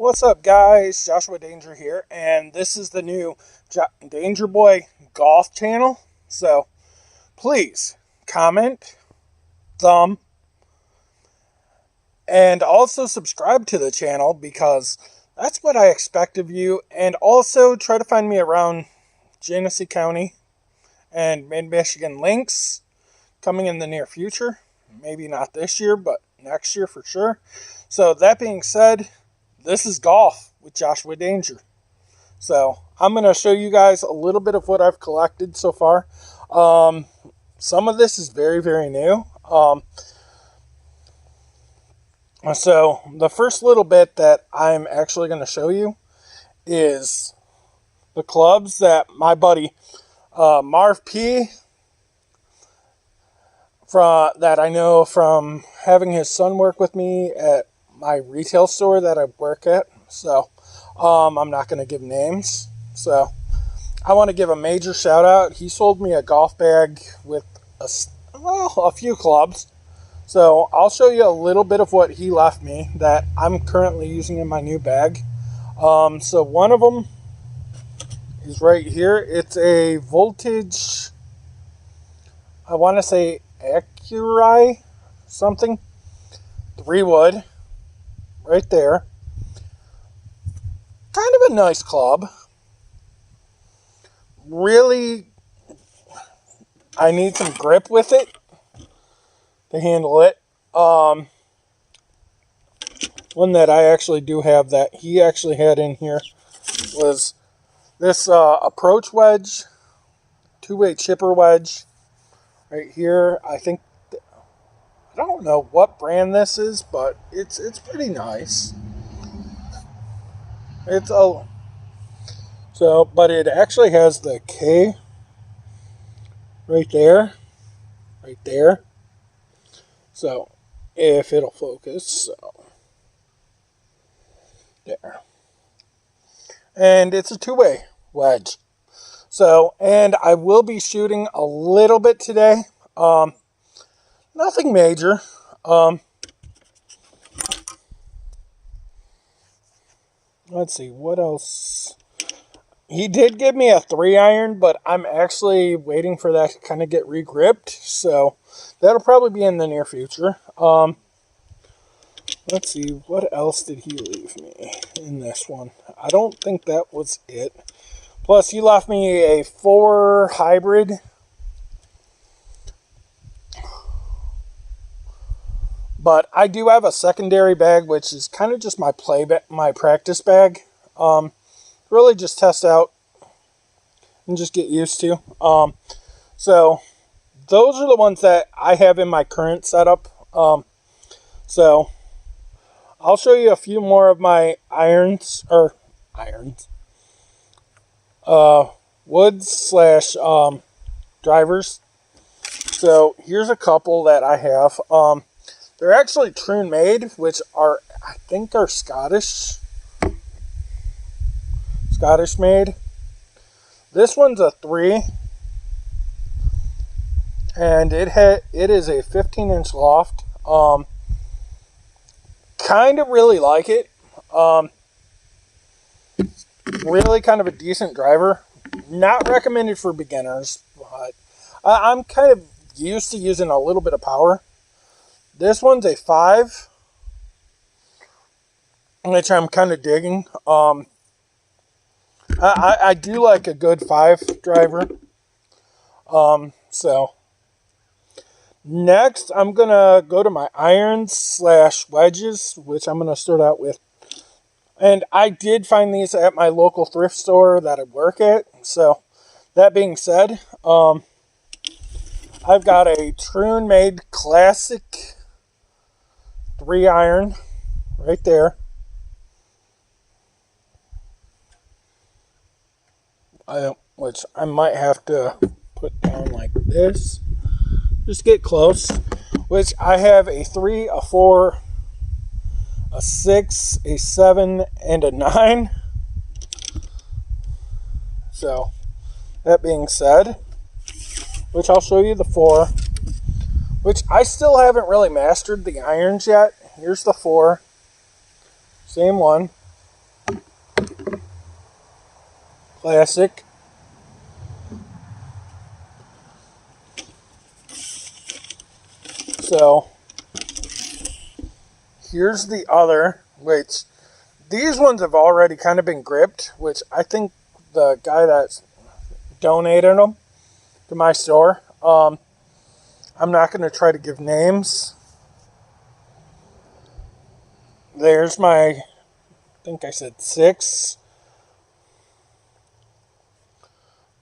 What's up, guys? Joshua Danger here, and this is the new Danger Boy Golf channel. So please comment, thumb, and also subscribe to the channel because that's what I expect of you. And also try to find me around Genesee County and Mid-Michigan links coming in the near future. Maybe not this year, but next year for sure. So that being said, this is golf with Joshua Danger. So I'm going to show you guys a little bit of what I've collected so far. Some of this is very, very new. So the first little bit that I'm actually going to show you is the clubs that my buddy Marv P. that I know from having his son work with me at my retail store that I work at. So I'm not going to give names. So I want to give a major shout out. He sold me a golf bag with a few clubs. So I'll show you a little bit of what he left me that I'm currently using in my new bag. So one of them is right here. It's a Voltage, I want to say Accurai something, 3 wood. Right there. Kind of a nice club. Really, I need some grip with it to handle it. One that I actually do have that he actually had in here was this approach wedge, 2-way chipper wedge right here. I don't know what brand this is, but it's pretty nice. But it actually has the K right there. So if it'll focus, so there. And it's a 2-way wedge. So, and I will be shooting a little bit today. Nothing major. Let's see, what else? He did give me a 3-iron, but I'm actually waiting for that to kind of get regripped. So that'll probably be in the near future. Let's see, what else did he leave me in this one? I don't think that was it. Plus, he left me a 4 hybrid. But I do have a secondary bag, which is kind of just my my practice bag. Really just test out and just get used to. So those are the ones that I have in my current setup. So I'll show you a few more of my woods / drivers. So here's a couple that I have. They're actually Troon made, which I think are Scottish made. This one's a 3, and it is a 15-inch loft. Kind of really like it. Really kind of a decent driver. Not recommended for beginners, but I'm kind of used to using a little bit of power. This one's a 5, which I'm kind of digging. I do like a good 5 driver. So next I'm going to go to my irons / wedges, which I'm going to start out with. And I did find these at my local thrift store that I work at. So that being said, I've got a Troon made classic 3-iron right there. Which I might have to put down like this. Just get close. Which I have a 3, a 4, a 6, a 7, and a 9. So, that being said, which I'll show you the 4. Which I still haven't really mastered the irons yet. Here's the 4. Same one. Classic. So here's the other, which these ones have already kind of been gripped, which I think the guy that donated them to my store, I'm not going to try to give names. There's my, I think I said 6.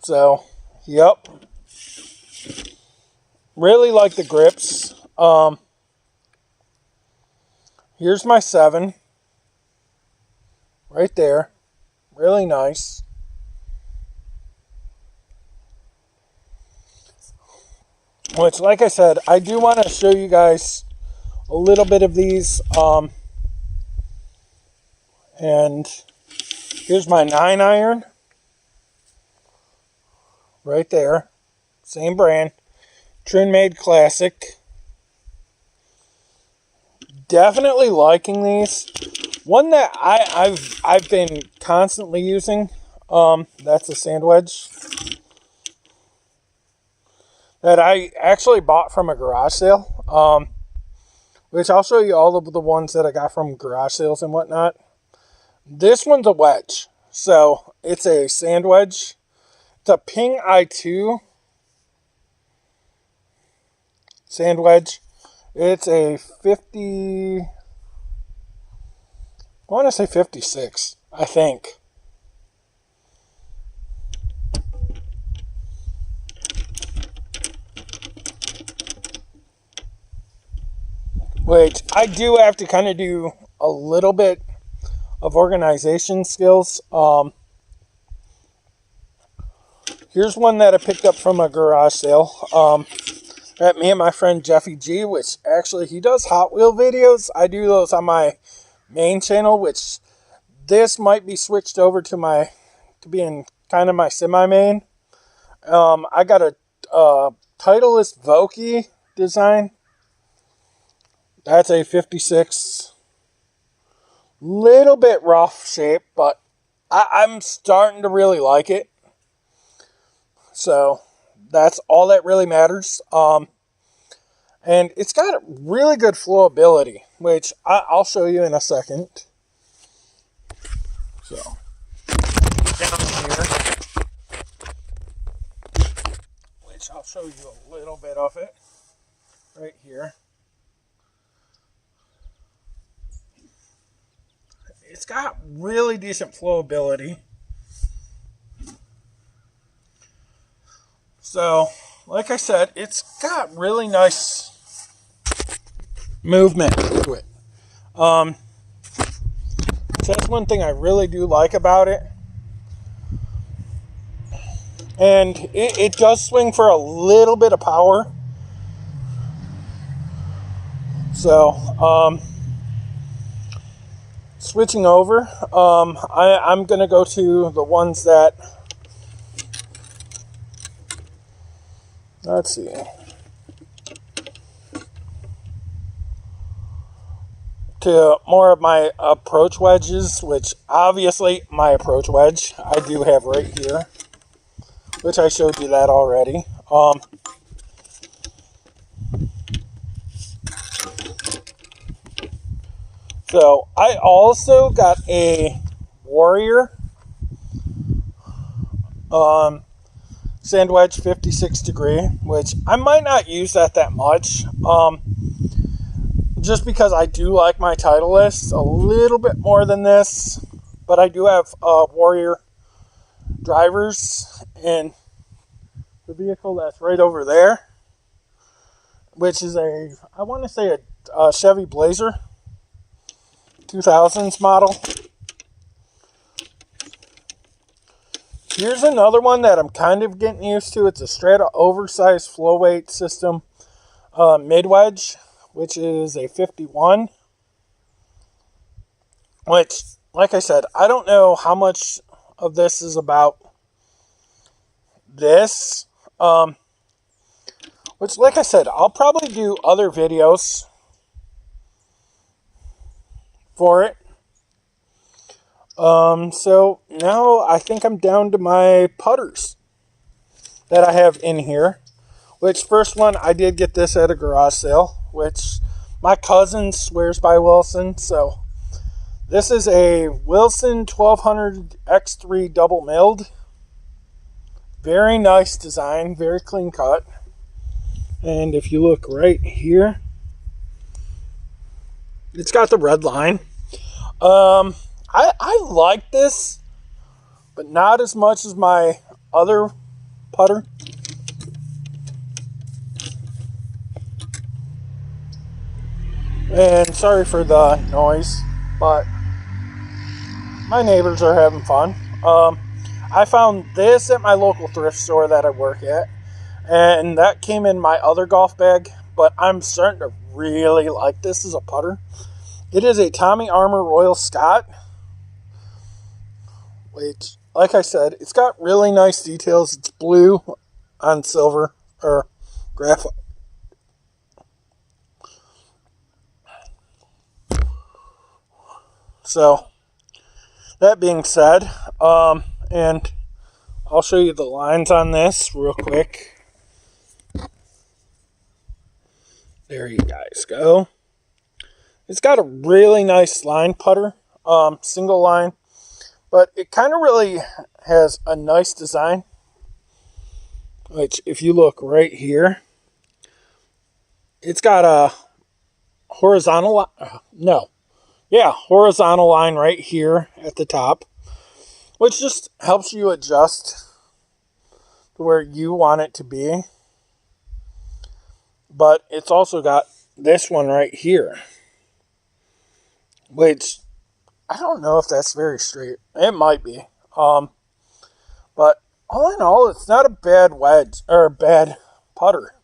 So, yep. Really like the grips. Here's my 7. Right there. Really nice. Which, like I said, I do want to show you guys a little bit of these. And here's my 9 iron. Right there. Same brand. Trin Made Classic. Definitely liking these. One that I've been constantly using, that's a sand wedge that I actually bought from a garage sale, which I'll show you all of the ones that I got from garage sales and whatnot. This one's a wedge, so it's a sand wedge. It's a Ping I2 sand wedge. It's a 50, I want to say 56, I think. Which I do have to kind of do a little bit of organization skills. Here's one that I picked up from a garage sale. That me and my friend Jeffy G, which actually he does Hot Wheel videos. I do those on my main channel, which this might be switched over to being kind of my semi-main. I got a Titleist Voki design. That's a 56. Little bit rough shape, but I'm starting to really like it. So that's all that really matters. And it's got really good flowability, which I'll show you in a second. So down here, which I'll show you a little bit of it right here. It's got really decent flowability. So, like I said, it's got really nice movement to it. So that's one thing I really do like about it. And it does swing for a little bit of power. So, switching over, I'm going to go to the ones that, let's see, to more of my approach wedges, which obviously my approach wedge I do have right here, which I showed you that already. So I also got a Warrior sand wedge 56 degree, which I might not use that much, just because I do like my Titleist a little bit more than this. But I do have Warrior drivers in the vehicle that's right over there, which is I want to say a Chevy Blazer 2000s model. Here's another one that I'm kind of getting used to. It's a Strata oversized flow weight system mid wedge, which is a 51. Which, like I said, I don't know how much of this is about this. Which, like I said, I'll probably do other videos for it. So now I think I'm down to my putters that I have in here. Which first one, I did get this at a garage sale, which my cousin swears by Wilson. So this is a Wilson 1200 X3 double milled. Very nice design, very clean cut. And if you look right here, it's got the red line. I like this, but not as much as my other putter. And sorry for the noise, but my neighbors are having fun. I found this at my local thrift store that I work at, and that came in my other golf bag, but I'm starting to really like this as a putter. It is a Tommy Armour Royal Scott, which, like I said, it's got really nice details. It's blue on silver, or graphite. So, that being said, and I'll show you the lines on this real quick. There you guys go. It's got a really nice line putter, single line, but it kind of really has a nice design, which if you look right here, it's got a horizontal line right here at the top, which just helps you adjust to where you want it to be. But it's also got this one right here, which I don't know if that's very straight. It might be. But all in all, it's not a bad wedge or a bad putter.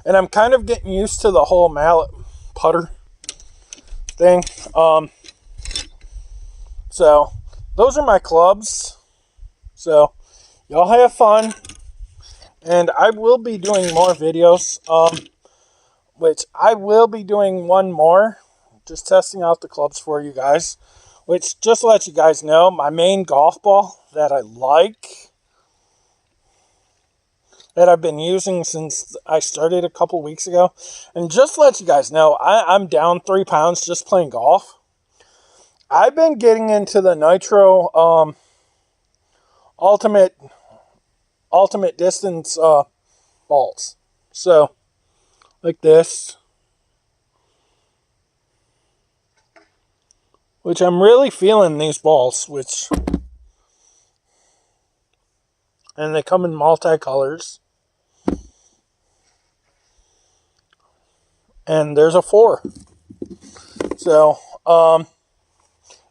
And I'm kind of getting used to the whole mallet putter thing. So those are my clubs. So y'all have fun. And I will be doing more videos. Which I will be doing one more. Just testing out the clubs for you guys. Which, just to let you guys know, my main golf ball that I like, that I've been using since I started a couple weeks ago. And just to let you guys know, I'm down 3 pounds just playing golf. I've been getting into the Nitro ultimate distance balls. So, like this. Which I'm really feeling these balls, and they come in multi-colors. And there's a 4. So,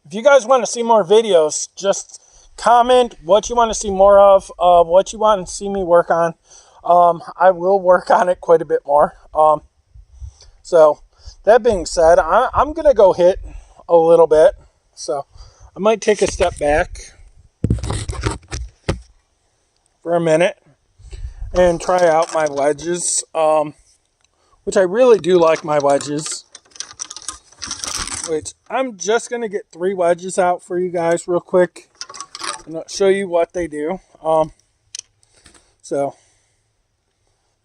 if you guys want to see more videos, just comment what you want to see more of, what you want to see me work on. I will work on it quite a bit more. So, that being said, I'm going to go hit a little bit. So, I might take a step back for a minute and try out my wedges, which I really do like my wedges, which I'm just going to get 3 wedges out for you guys real quick and I'll show you what they do. So,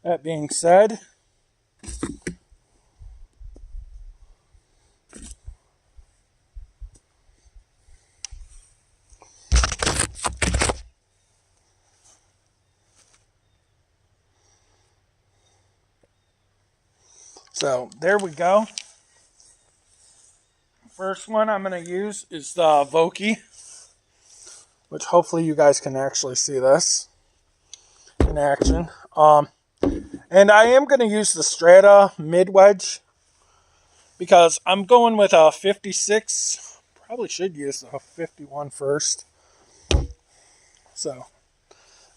that being said, so there we go. First one I'm going to use is the Vokey, which hopefully you guys can actually see this in action. And I am going to use the Strata mid wedge because I'm going with a 56. Probably should use the 51 first. So,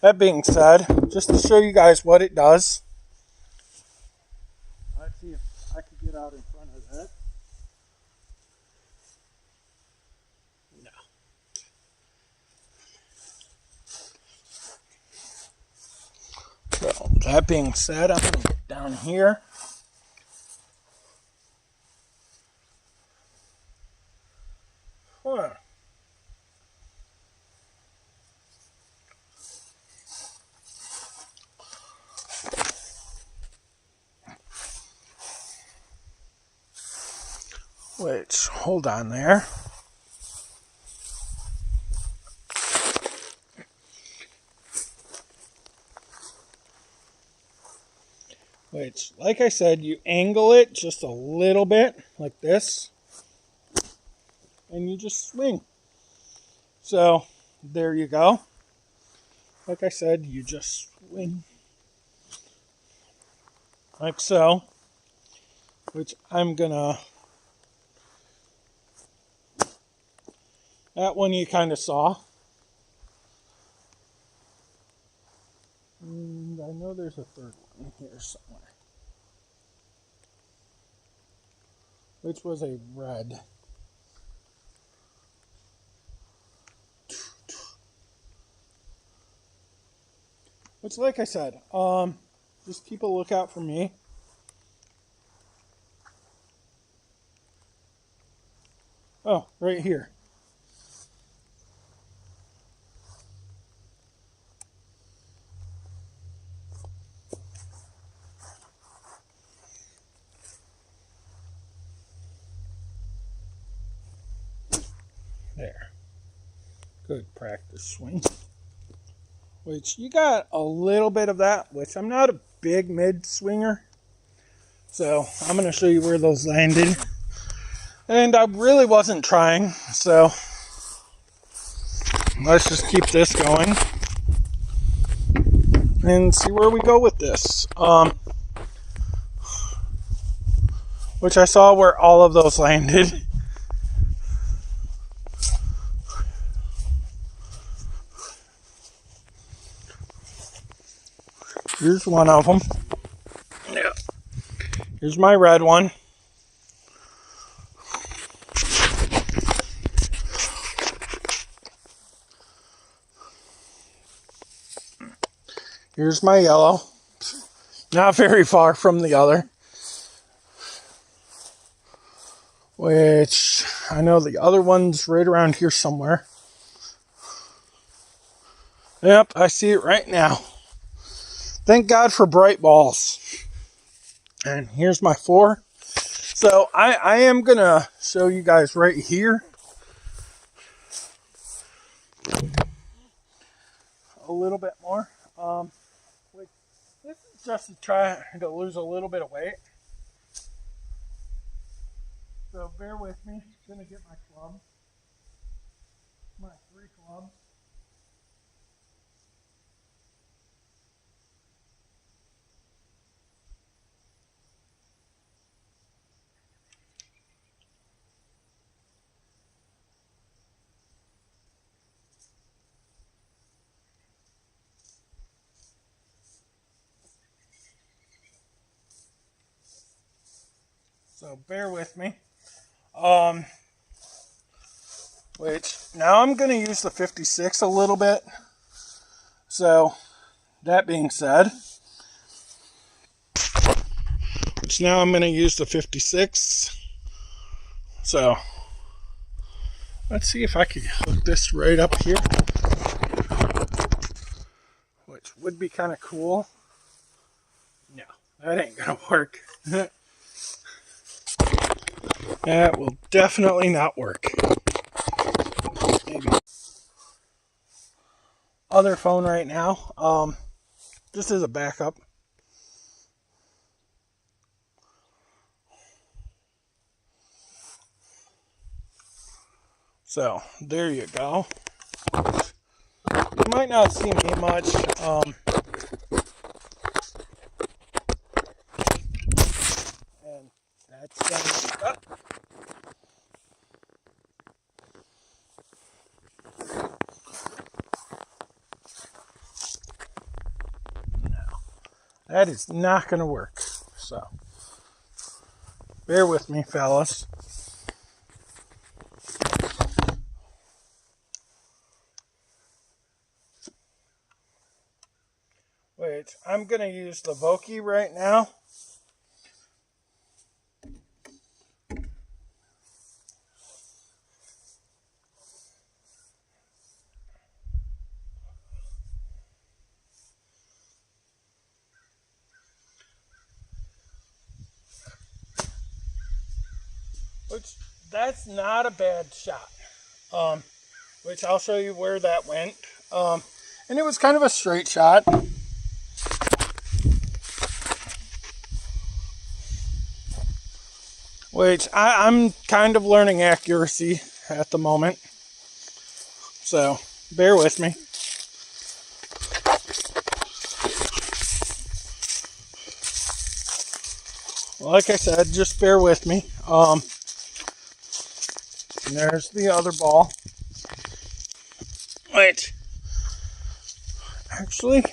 that being said, just to show you guys what it does. Let's see if I can get out in front of that. No. So, that being said, I'm going to get down here. which, hold on there. Which, like I said, you angle it just a little bit, like this, and you just swing. So, there you go. Like I said, you just swing. Like so. Which I'm gonna... That one you kind of saw. And I know there's a third one here somewhere. Which was a red. Which, like I said, just keep a lookout for me. Oh, right here. There. Good practice swing. Which you got a little bit of that, which I'm not a big mid swinger. So I'm going to show you where those landed. And I really wasn't trying, so let's just keep this going and see where we go with this. Which I saw where all of those landed. Here's one of them. Yeah. Here's my red one. Here's my yellow. Not very far from the other. Which I know the other one's right around here somewhere. Yep, I see it right now. Thank God for bright balls. And here's my 4. So I am going to show you guys right here a little bit more. This is just to try to lose a little bit of weight. So bear with me. I'm going to get my club. My 3 clubs. So bear with me. Which now I'm going to use the 56 a little bit. So that being said, which now I'm going to use the 56. So let's see if I can hook this right up here, which would be kind of cool. No, that ain't going to work. That will definitely not work. Maybe. Other phone right now, just as a backup. So there you go. You might not see me much. And that's gonna be up. That is not going to work. So, bear with me, fellas. Wait, I'm going to use the Vokey right now. Which that's not a bad shot. Which I'll show you where that went. And it was kind of a straight shot. Which I'm kind of learning accuracy at the moment. So bear with me. Like I said, just bear with me. And there's the other ball. Wait. Actually,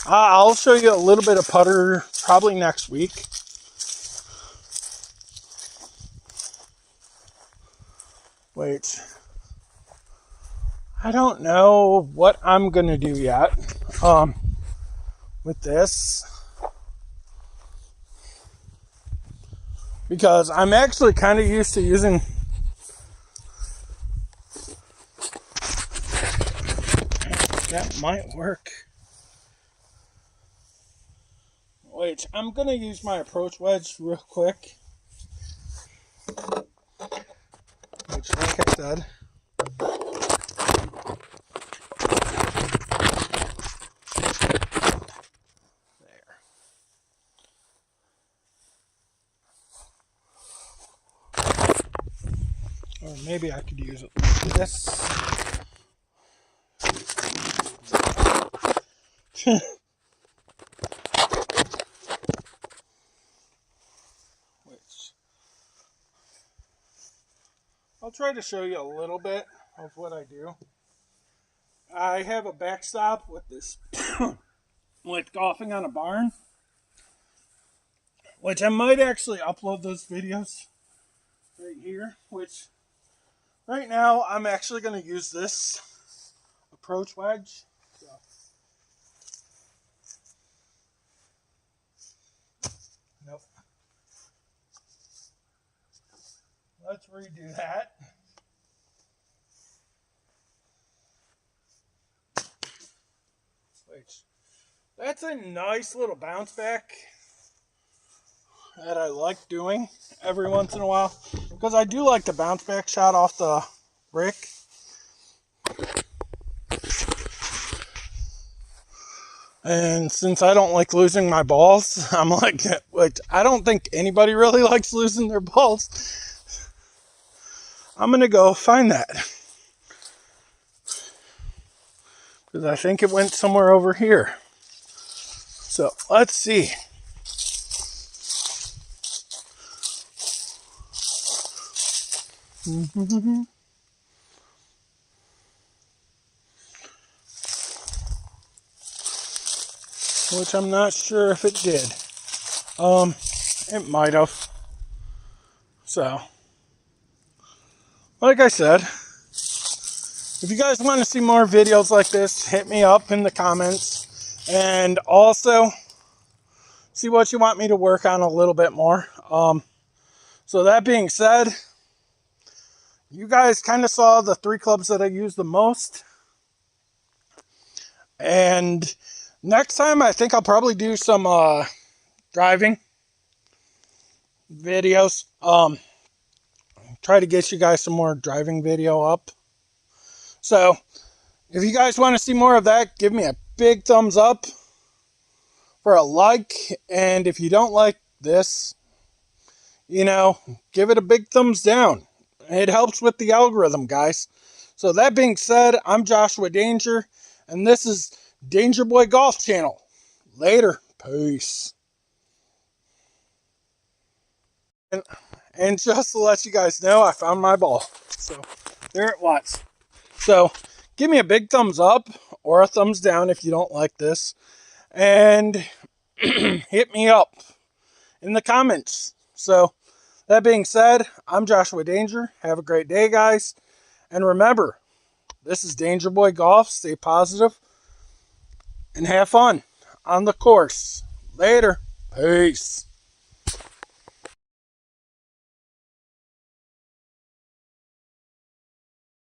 I'll show you a little bit of putter probably next week. Wait. I don't know what I'm going to do yet with this. Because I'm actually kind of used to using that might work. Wait, I'm going to use my approach wedge real quick. Which, like I said, there. Or maybe I could use it like this. Which I'll try to show you a little bit of what I do. I have a backstop with this with golfing on a barn, which I might actually upload those videos right here, which right now I'm actually going to use this approach wedge. So. Nope. Let's redo that. Which, that's a nice little bounce back that I like doing every once in a while, because I do like the bounce back shot off the brick. And since I don't like losing my balls, I'm like, I don't think anybody really likes losing their balls. I'm going to go find that. Because I think it went somewhere over here. So, let's see. Which I'm not sure if it did. It might have. So, like I said, if you guys want to see more videos like this, hit me up in the comments. And also, see what you want me to work on a little bit more. So that being said, you guys kind of saw the 3 clubs that I use the most. And next time, I think I'll probably do some driving videos. Try to get you guys some more driving video up. So, if you guys want to see more of that, give me a big thumbs up for a like. And if you don't like this, give it a big thumbs down. It helps with the algorithm, guys. So that being said, I'm Joshua Danger, and this is Danger Boy Golf Channel. Later. Peace. And just to let you guys know, I found my ball. So there it was. So give me a big thumbs up or a thumbs down if you don't like this. And hit me up in the comments. So that being said, I'm Joshua Danger. Have a great day, guys. And remember, this is Danger Boy Golf. Stay positive and have fun on the course. Later. Peace.